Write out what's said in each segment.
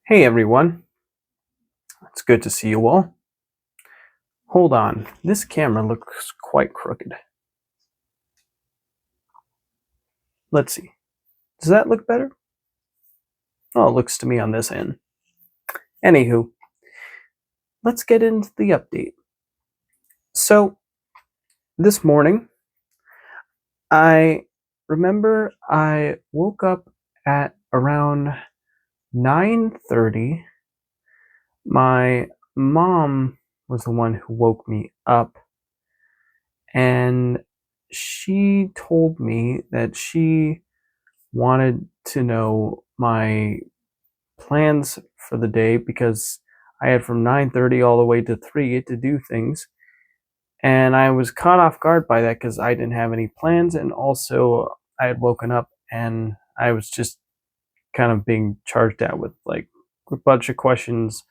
Hey everyone, it's good to see you all. Hold on, this camera looks quite crooked. Let's see. Does that look better? Oh, it looks to me on this end. Anywho, let's get into the update. So, this morning, I remember I woke up at around 9:30. My mom was the one who woke me up, and she told me that she wanted to know my plans for the day because I had from 9:30 all the way to 3 to do things, and I was caught off guard by that because I didn't have any plans, and also I had woken up and I was just kind of being charged out with like a bunch of questions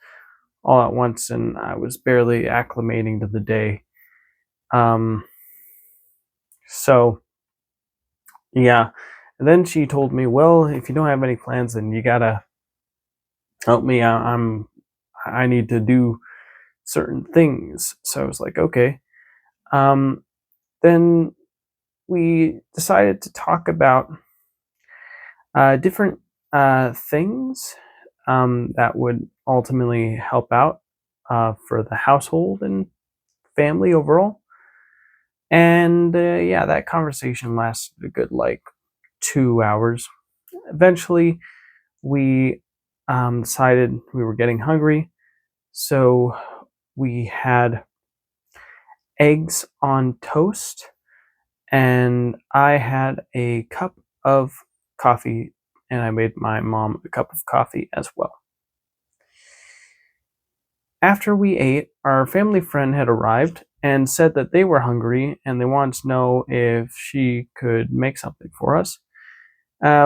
all at once, and I was barely acclimating to the day. Um, so yeah, and then she told me, "Well, if you don't have any plans, then you gotta help me. I need to do certain things." So I was like, okay. Um, then we decided to talk about different things that would ultimately help out for the household and family overall. And yeah, that conversation lasted a good like 2 hours. Eventually, we decided we were getting hungry, so we had eggs on toast, and I had a cup of coffee, and I made my mom a cup of coffee as well. After we ate, our family friend had arrived and said that they were hungry and they wanted to know if she could make something for us.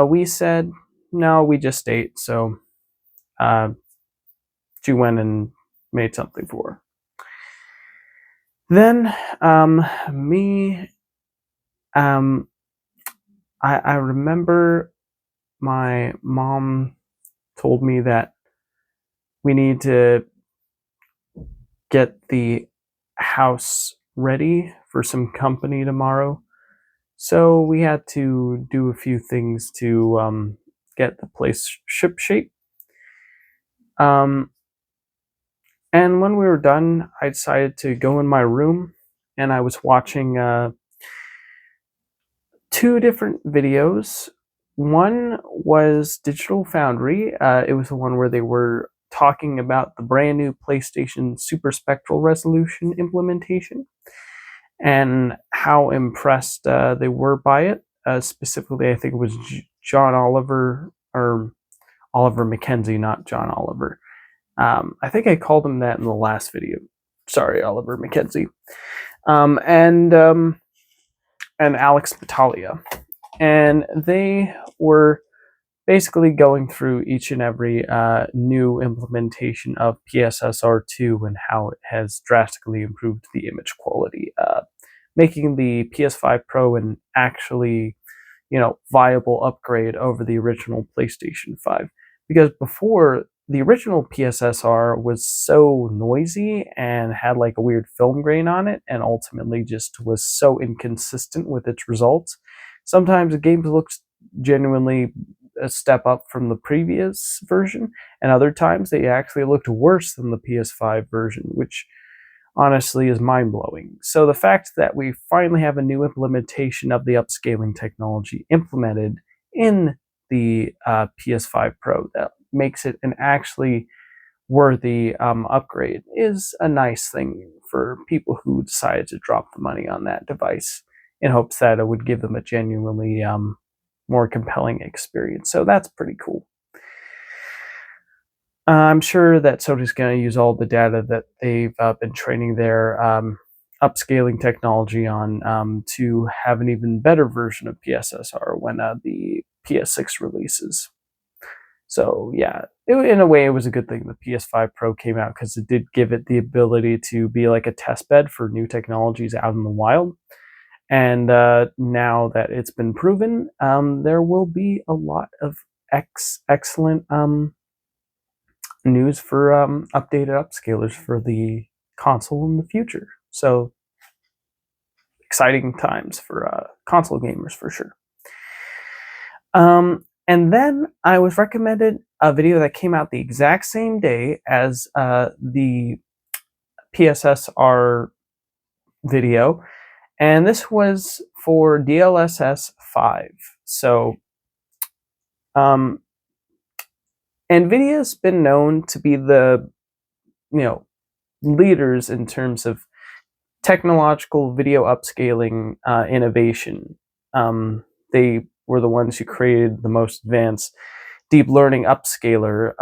We said, no, we just ate, so uh, she went and made something for her. Then, me, um, I remember my mom told me that we need to get the house ready for some company tomorrow. So we had to do a few things to get the place ship shape. Um, and when we were done, I decided to go in my room and I was watching two different videos. One was Digital Foundry. It was the one where they were talking about the brand new PlayStation Super Spectral Resolution implementation and how impressed they were by it. Specifically, I think it was John Oliver or Oliver McKenzie, not John Oliver. I think I called him that in the last video. Sorry, Oliver McKenzie. Um, and um, and Alex Battaglia, and they were basically going through each and every new implementation of PSSR2 and how it has drastically improved the image quality, making the PS5 Pro an actually, viable upgrade over the original PlayStation 5. Because before, the original PSSR was so noisy and had like a weird film grain on it, and ultimately just was so inconsistent with its results. Sometimes the game looks genuinely a step up from the previous version, and other times they actually looked worse than the PS5 version, which honestly is mind blowing. So the fact that we finally have a new implementation of the upscaling technology implemented in the PS5 Pro that makes it an actually worthy upgrade is a nice thing for people who decided to drop the money on that device in hopes that it would give them a genuinely more compelling experience. So that's pretty cool. I'm sure that Sony's going to use all the data that they've been training their upscaling technology on to have an even better version of PSSR when the PS6 releases. So yeah, in a way, it was a good thing the PS5 Pro came out because it did give it the ability to be like a test bed for new technologies out in the wild. And now that it's been proven, there will be a lot of excellent news for updated upscalers for the console in the future. So exciting times for console gamers for sure. And then I was recommended a video that came out the exact same day as the PSSR video, and this was for DLSS 5. So NVIDIA's been known to be the leaders in terms of technological video upscaling innovation. They were the ones who created the most advanced deep learning upscaler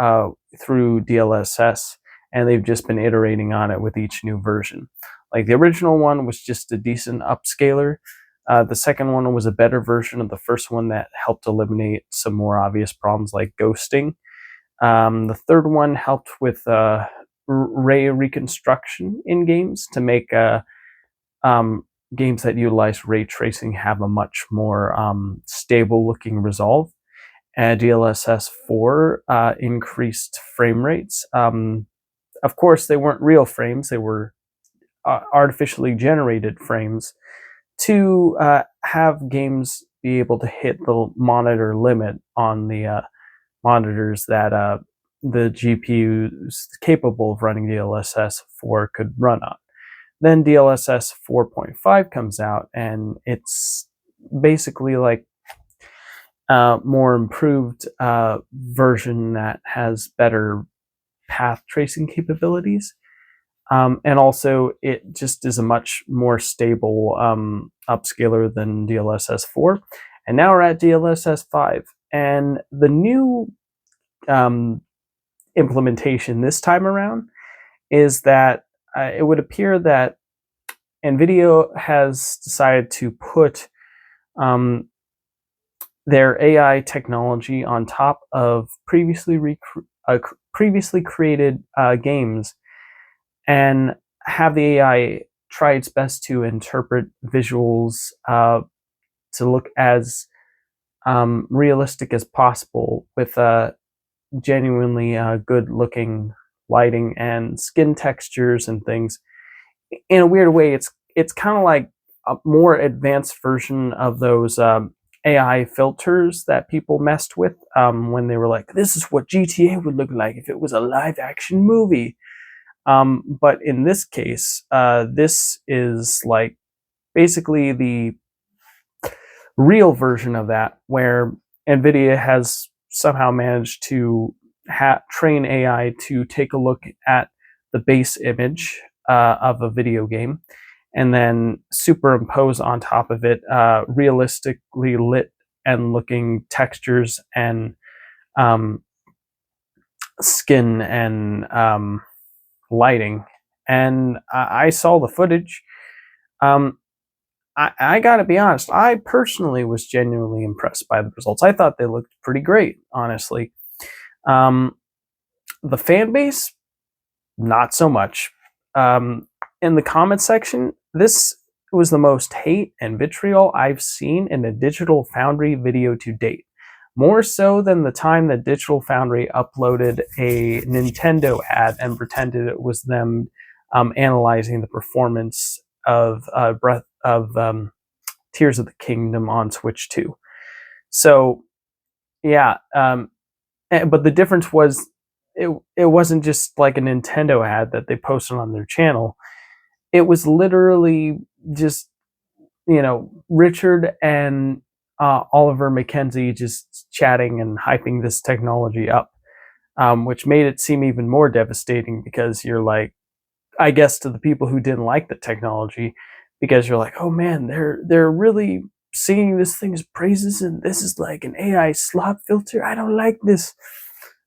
through DLSS, and they've just been iterating on it with each new version. Like the original one was just a decent upscaler. The second one was a better version of the first one that helped eliminate some more obvious problems like ghosting. The third one helped with ray reconstruction in games to make games that utilize ray tracing have a much more stable looking resolve. And DLSS 4 increased frame rates. Of course, they weren't real frames, they were artificially generated frames to have games be able to hit the monitor limit on the monitors that the GPUs capable of running DLSS 4 could run on. Then DLSS 4.5 comes out, and it's basically like a more improved version that has better path tracing capabilities. And also, it just is a much more stable upscaler than DLSS 4. And now we're at DLSS 5. And the new implementation this time around is that it would appear that NVIDIA has decided to put their AI technology on top of previously created games and have the AI try its best to interpret visuals to look as realistic as possible with genuinely good looking lighting and skin textures and things. In a weird way, it's kind of like a more advanced version of those AI filters that people messed with when they were like, this is what GTA would look like if it was a live action movie. But in this case, this is like basically the real version of that, where NVIDIA has somehow managed to train AI to take a look at the base image of a video game and then superimpose on top of it realistically lit and looking textures and skin and lighting. And I saw the footage. I gotta be honest, I personally was genuinely impressed by the results. I thought they looked pretty great, honestly. The fan base, not so much. In the comment section, this was the most hate and vitriol I've seen in a Digital Foundry video to date. More so than the time that Digital Foundry uploaded a Nintendo ad and pretended it was them analyzing the performance of Tears of the Kingdom on Switch 2. So, yeah, but the difference was it wasn't just like a Nintendo ad that they posted on their channel. It was literally just, Richard and Oliver Mackenzie just chatting and hyping this technology up, which made it seem even more devastating because you're like, I guess to the people who didn't like the technology, because you're like, oh man, they're really singing this thing's praises and this is like an AI slop filter. I don't like this.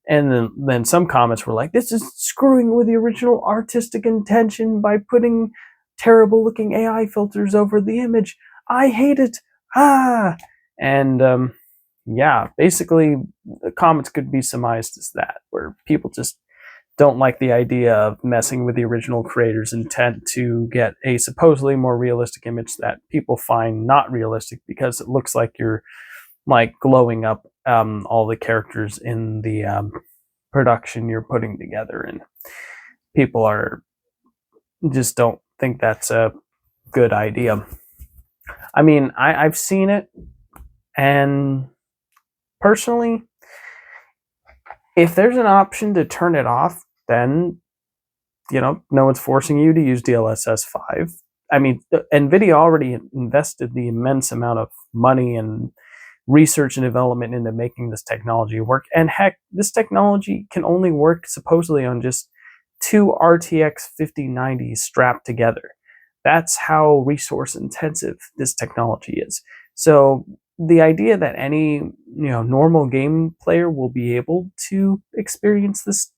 And then some comments were like, this is screwing with the original artistic intention by putting terrible looking AI filters over the image. I hate it. And yeah, basically the comments could be surmised as that, where people just don't like the idea of messing with the original creator's intent to get a supposedly more realistic image that people find not realistic because it looks like you're like glowing up all the characters in the production you're putting together, and people are just don't think that's a good idea. I mean, I've seen it, and personally, if there's an option to turn it off, then no one's forcing you to use DLSS 5. I mean, NVIDIA already invested the immense amount of money and research and development into making this technology work. And heck, this technology can only work supposedly on just two RTX 5090s strapped together. That's how resource intensive this technology is. So the idea that any normal game player will be able to experience this,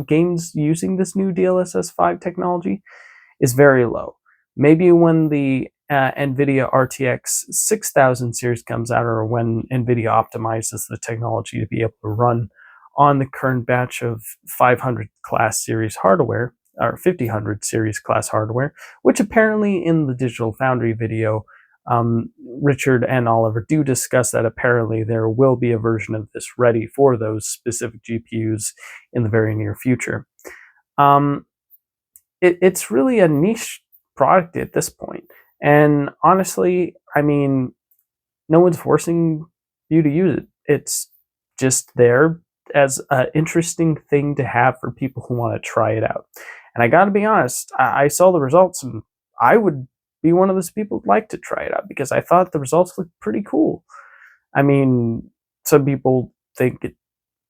games using this new DLSS 5 technology is very low. Maybe when the NVIDIA RTX 6000 series comes out, or when NVIDIA optimizes the technology to be able to run on the current batch of 500 class series hardware, or 5000 series class hardware, which apparently in the Digital Foundry video, Richard and Oliver do discuss that apparently there will be a version of this ready for those specific GPUs in the very near future. It's really a niche product at this point. And honestly, I mean, no one's forcing you to use it. It's just there as an interesting thing to have for people who want to try it out. And I got to be honest, I saw the results, and I would be one of those people who'd like to try it out because I thought the results looked pretty cool. I mean, some people think it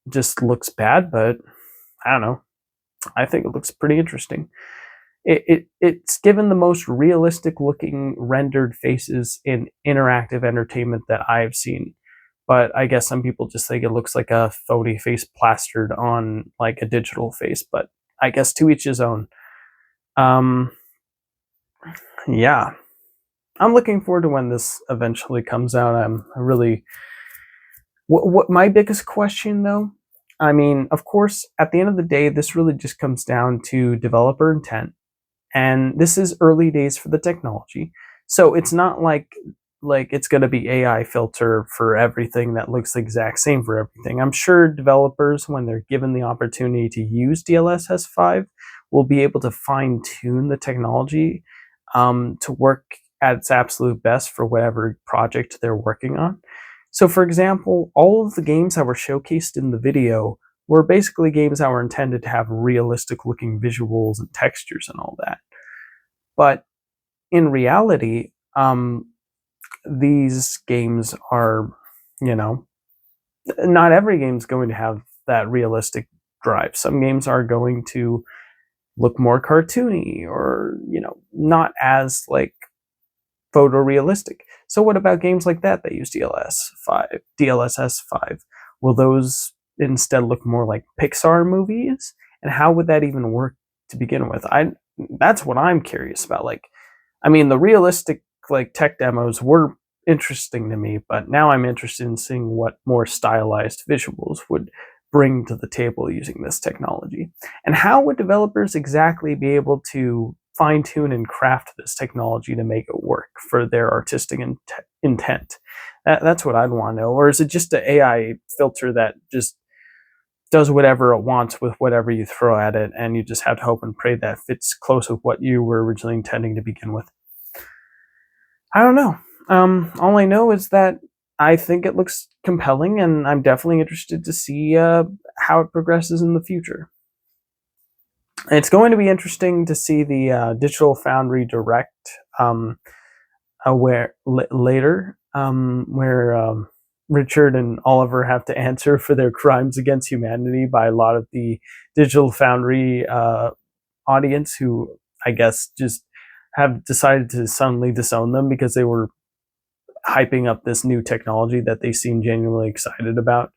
just looks bad, but I don't know. I think it looks pretty interesting. It's given the most realistic looking rendered faces in interactive entertainment that I've seen. But I guess some people just think it looks like a phony face plastered on like a digital face. But I guess to each his own. Yeah. I'm looking forward to when this eventually comes out. I'm really... What my biggest question, though, I mean, of course, at the end of the day, this really just comes down to developer intent. And this is early days for the technology. So it's not like it's going to be AI filter for everything that looks the exact same for everything. I'm sure developers, when they're given the opportunity to use DLSS 5, will be able to fine tune the technology to work at its absolute best for whatever project they're working on. So for example, all of the games that were showcased in the video were basically games that were intended to have realistic looking visuals and textures and all that. But in reality, these games are, not every game's going to have that realistic drive. Some games are going to look more cartoony or, not as like photorealistic. So what about games like that use DLSS 5? Will those instead look more like Pixar movies? And how would that even work to begin with? That's what I'm curious about. Like, I mean, the realistic like tech demos were interesting to me, but now I'm interested in seeing what more stylized visuals would bring to the table using this technology. And how would developers exactly be able to fine tune and craft this technology to make it work for their artistic intent? That's what I'd want to know. Or is it just an AI filter that just does whatever it wants with whatever you throw at it, and you just have to hope and pray that fits close with what you were originally intending to begin with? I don't know. All I know is that I think it looks compelling, and I'm definitely interested to see how it progresses in the future. It's going to be interesting to see the Digital Foundry Direct where Richard and Oliver have to answer for their crimes against humanity by a lot of the Digital Foundry audience, who I guess just have decided to suddenly disown them because they were hyping up this new technology that they seem genuinely excited about.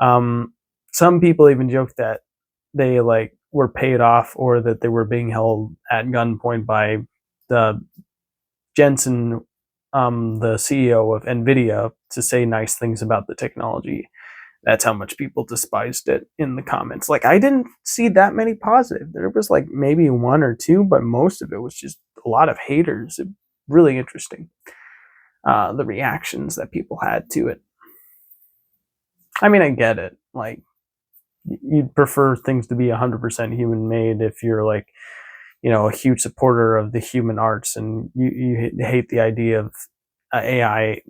Some people even joke that they were paid off, or that they were being held at gunpoint by the Jensen, the CEO of NVIDIA, to say nice things about the technology. That's how much people despised it in the comments. Like, I didn't see that many positive. There was like maybe one or two, but most of it was just a lot of haters. Really interesting, the reactions that people had to it. I mean, I get it. Like, you'd prefer things to be 100% human made if you're like, a huge supporter of the human arts, and you hate the idea of AI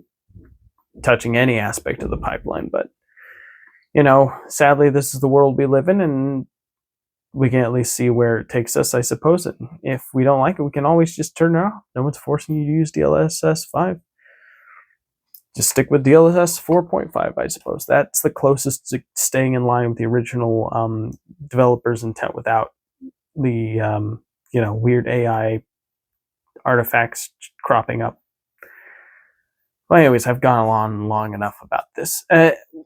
touching any aspect of the pipeline. But sadly, this is the world we live in, and we can at least see where it takes us, I suppose. And if we don't like it, we can always just turn it off. No one's forcing you to use DLSS 5. Just stick with DLSS 4.5, I suppose. That's the closest to staying in line with the original developer's intent without the weird AI artifacts cropping up. Well, anyways, I've gone on long enough about this.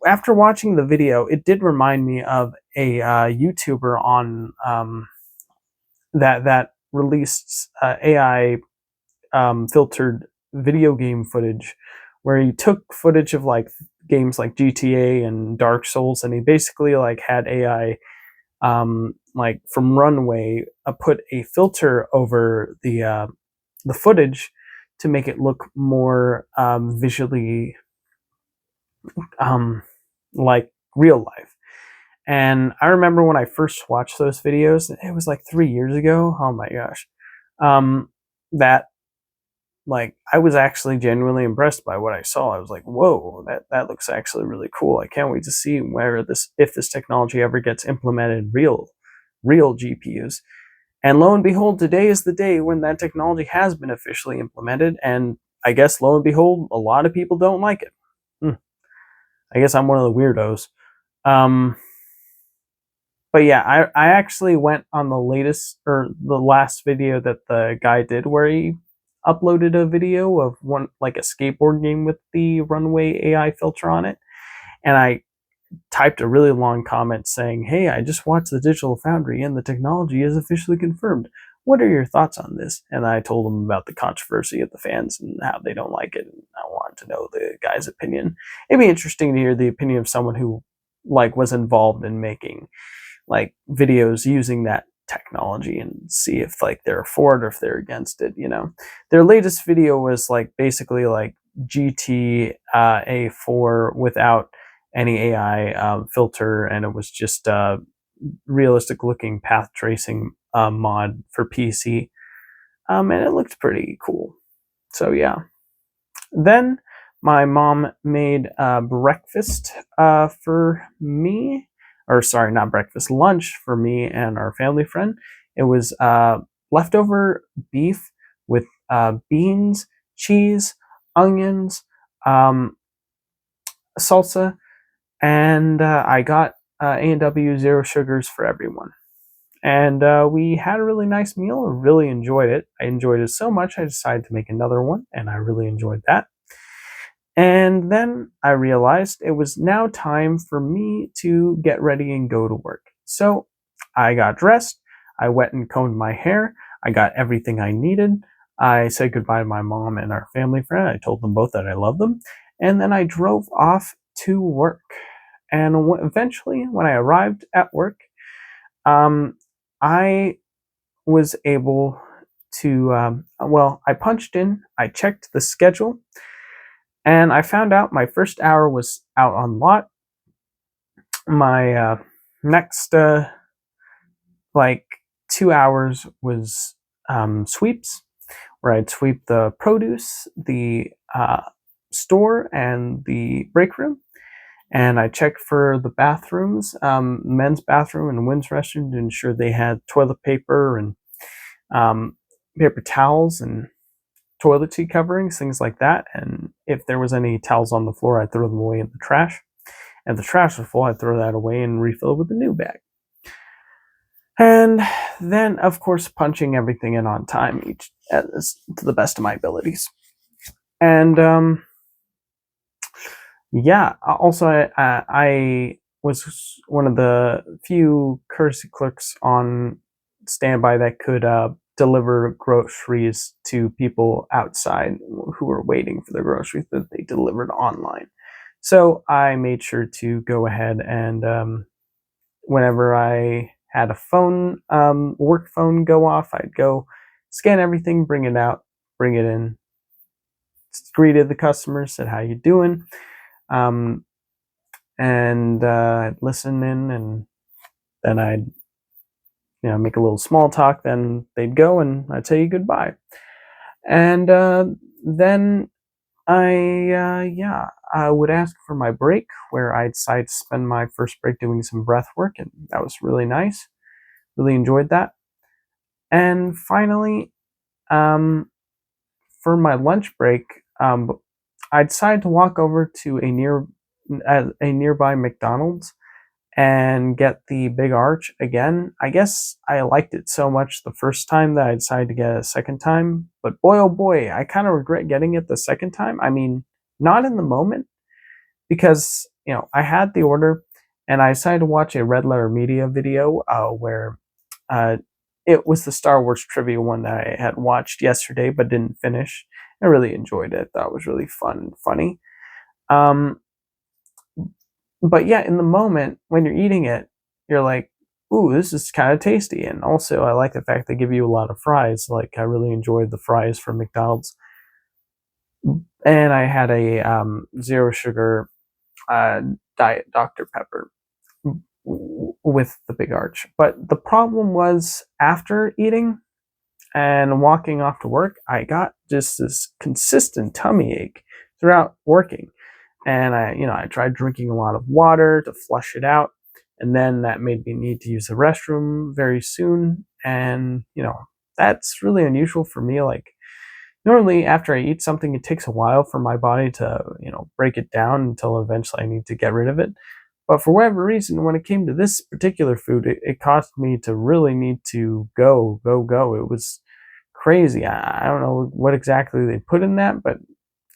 After watching the video, it did remind me of a YouTuber on that released AI filtered video game footage, where he took footage of like games like GTA and Dark Souls, and he basically like had AI like from Runway put a filter over the footage to make it look more visually like real life. And I remember when I first watched those videos, it was like 3 years ago. Oh my gosh. That like I was actually genuinely impressed by what I saw. I was like, whoa, that looks actually really cool. I can't wait to see if this technology ever gets implemented real GPUs. And lo and behold, today is the day when that technology has been officially implemented, and I guess lo and behold, a lot of people don't like it. I guess I'm one of the weirdos. But yeah, I actually went on the last video that the guy did, where he uploaded a video of one like a skateboard game with the Runway AI filter on it, and I typed a really long comment saying, "Hey, I just watched the Digital Foundry and the technology is officially confirmed. What are your thoughts on this?" And I told him about the controversy of the fans and how they don't like it, and I wanted to know the guy's opinion. It'd be interesting to hear the opinion of someone who like was involved in making like videos using that technology, and see if like they're for it or if they're against it. Their latest video was like basically like GTA 4 without any AI filter, and it was just realistic looking path tracing mod for PC, and it looked pretty cool. So yeah. Then my mom made breakfast for me, or sorry, not breakfast, lunch for me and our family friend. It was leftover beef with beans, cheese, onions, salsa, and I got A&W Zero Sugars for everyone. And we had a really nice meal. I really enjoyed it. I enjoyed it so much, I decided to make another one, and I really enjoyed that. And then I realized it was now time for me to get ready and go to work. So I got dressed, I went and combed my hair, I got everything I needed. I said goodbye to my mom and our family friend. I told them both that I love them. And then I drove off to work. And eventually, when I arrived at work, I was able to, I punched in, I checked the schedule, and I found out my first hour was out on lot. My next, 2 hours was sweeps, where I'd sweep the produce, the store, and the break room. And I checked for the bathrooms, men's bathroom and women's restroom, to ensure they had toilet paper and paper towels and toilet seat coverings, things like that. And if there was any towels on the floor, I'd throw them away in the trash. And if the trash was full, I'd throw that away and refill it with a new bag. And then, of course, punching everything in on time, to the best of my abilities. And yeah, also I was one of the few courtesy clerks on standby that could deliver groceries to people outside who were waiting for their groceries that they delivered online. So I made sure to go ahead and whenever I had a phone, work phone go off, I'd go scan everything, bring it out, bring it in, greeted the customer, said, "How you doing?" And listen in and Then I'd make a little small talk. Then they'd go, and I'd say goodbye. And then I would ask for my break, where I decided to spend my first break doing some breath work, and that was really nice. Really enjoyed that. And finally, for my lunch break, I decided to walk over to a nearby McDonald's and get the Big Arch again. I guess I liked it so much the first time that I decided to get it a second time. But boy, oh boy, I kind of regret getting it the second time. I mean, not in the moment, because I had the order, and I decided to watch a Red Letter Media video where it was the Star Wars trivia one that I had watched yesterday but didn't finish. I really enjoyed it. Thought it was really fun and funny. But yeah, in the moment when you're eating it, you're like, ooh, this is kind of tasty. And also, I like the fact they give you a lot of fries. Like, I really enjoyed the fries from McDonald's. And I had a zero sugar Diet Dr. Pepper with the Big Arch. But the problem was, after eating and walking off to work, I got just this consistent tummy ache throughout working. And I tried drinking a lot of water to flush it out, and then that made me need to use the restroom very soon. And that's really unusual for me. Like, normally after I eat something, it takes a while for my body to break it down until eventually I need to get rid of it. But for whatever reason, when it came to this particular food, it caused me to really need to go. It was crazy. I don't know what exactly they put in that, but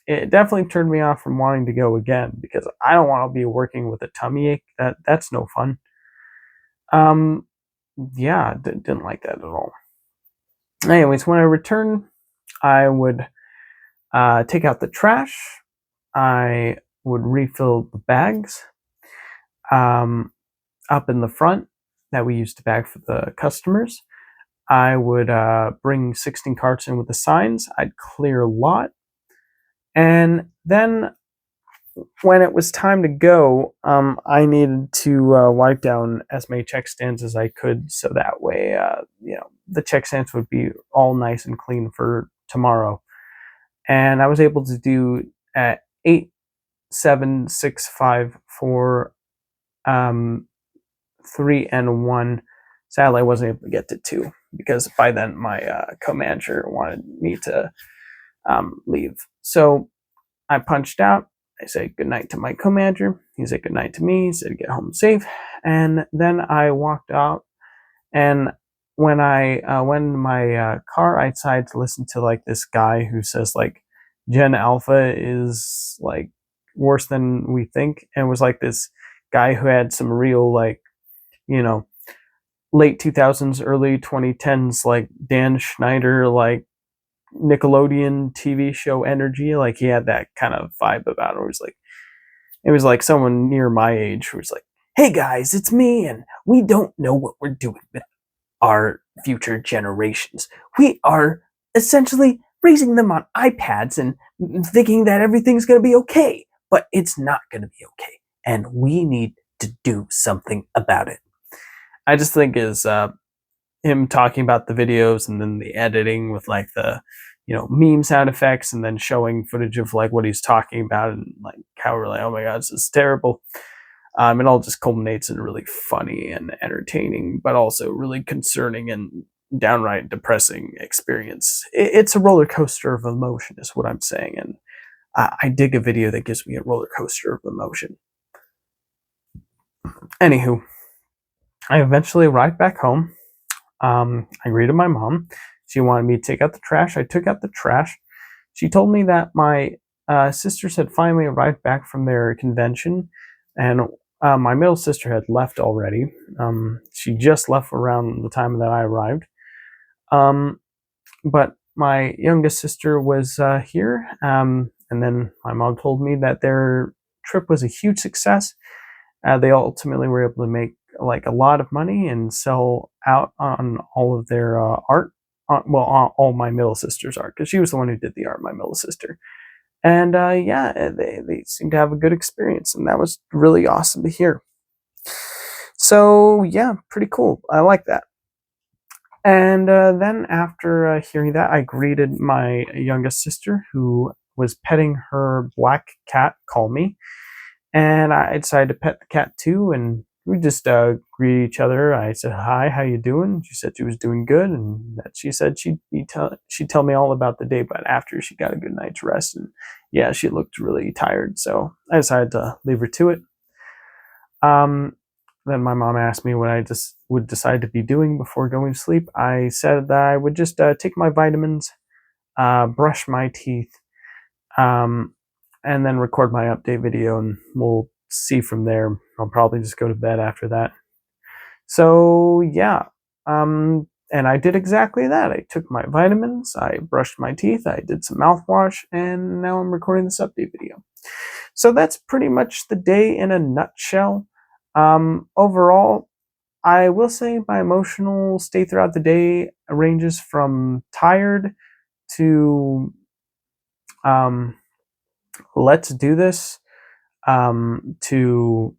it definitely turned me off from wanting to go again, because I don't want to be working with a tummy ache. That's no fun. Yeah, didn't like that at all. Anyways, when I returned, I would take out the trash. I would refill the bags up in the front that we used to bag for the customers. I would bring 16 carts in with the signs. I'd clear a lot. And then when it was time to go, I needed to wipe down as many check stands as I could, so that way, the check stands would be all nice and clean for tomorrow. And I was able to do at 8, 7, 6, 5, 4, 3, and 1. Sadly, I wasn't able to get to 2, because by then my co-manager wanted me to leave. So I punched out. I said goodnight to my co-manager. He said goodnight to me. He said get home safe. And then I walked out. And when I went in my car, I decided to listen to like this guy who says like Gen Alpha is like worse than we think. And it was like this guy who had some real like, late 2000s, early 2010s, like Dan Schneider, like Nickelodeon TV show energy. Like, he had that kind of vibe about it. It was like someone near my age who was like, hey guys, it's me, and we don't know what we're doing with our future generations. We are essentially raising them on iPads and thinking that everything's going to be okay, but it's not going to be okay, and we need to do something about it. I just think is him talking about the videos, and then the editing with like the meme sound effects, and then showing footage of like what he's talking about, and like how we're like, oh my god, this is terrible. It all just culminates in really funny and entertaining, but also really concerning and downright depressing experience. It's a roller coaster of emotion, is what I'm saying, and I dig a video that gives me a roller coaster of emotion. Anywho, I eventually arrived back home. I greeted my mom. She wanted me to take out the trash. I took out the trash. She told me that my sisters had finally arrived back from their convention, and my middle sister had left already. She just left around the time that I arrived. But my youngest sister was here, and then my mom told me that their trip was a huge success. They ultimately were able to make like a lot of money and sell out on all of their art. On all my middle sister's art, because she was the one who did the art, my middle sister. And they seemed to have a good experience, and that was really awesome to hear. So yeah, pretty cool. I like that. And then after hearing that, I greeted my youngest sister, who was petting her black cat, Call Me, and I decided to pet the cat too. And we just greeted each other. I said, "Hi, how you doing?" She said she was doing good, and that she said she'd tell me all about the day, but after she got a good night's rest. And yeah, she looked really tired, so I decided to leave her to it. Um, then my mom asked me what I just would decide to be doing before going to sleep. I said that I would just take my vitamins, brush my teeth, um, and then record my update video, and we'll see from there. I'll probably just go to bed after that. So yeah, and I did exactly that. I took my vitamins, I brushed my teeth, I did some mouthwash, and now I'm recording this update video. So that's pretty much the day in a nutshell. Overall, I will say my emotional state throughout the day ranges from tired to um, let's do this, to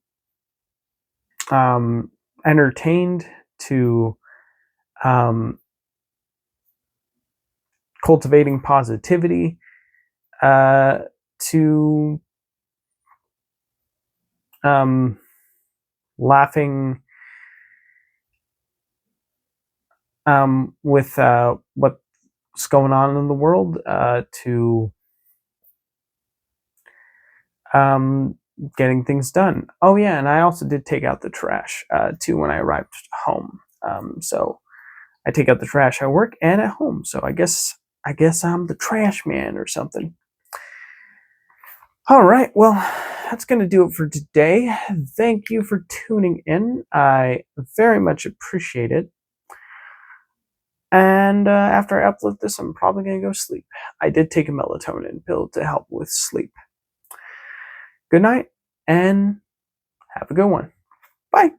um, entertained, to um, cultivating positivity, uh, to um, laughing with what's going on in the world, to um, getting things done. Oh yeah, and I also did take out the trash too when I arrived home. So I take out the trash at work and at home. So I guess I'm the trash man or something. All right, well, that's going to do it for today. Thank you for tuning in. I very much appreciate it. And after I upload this, I'm probably going to go sleep. I did take a melatonin pill to help with sleep. Good night, and have a good one. Bye.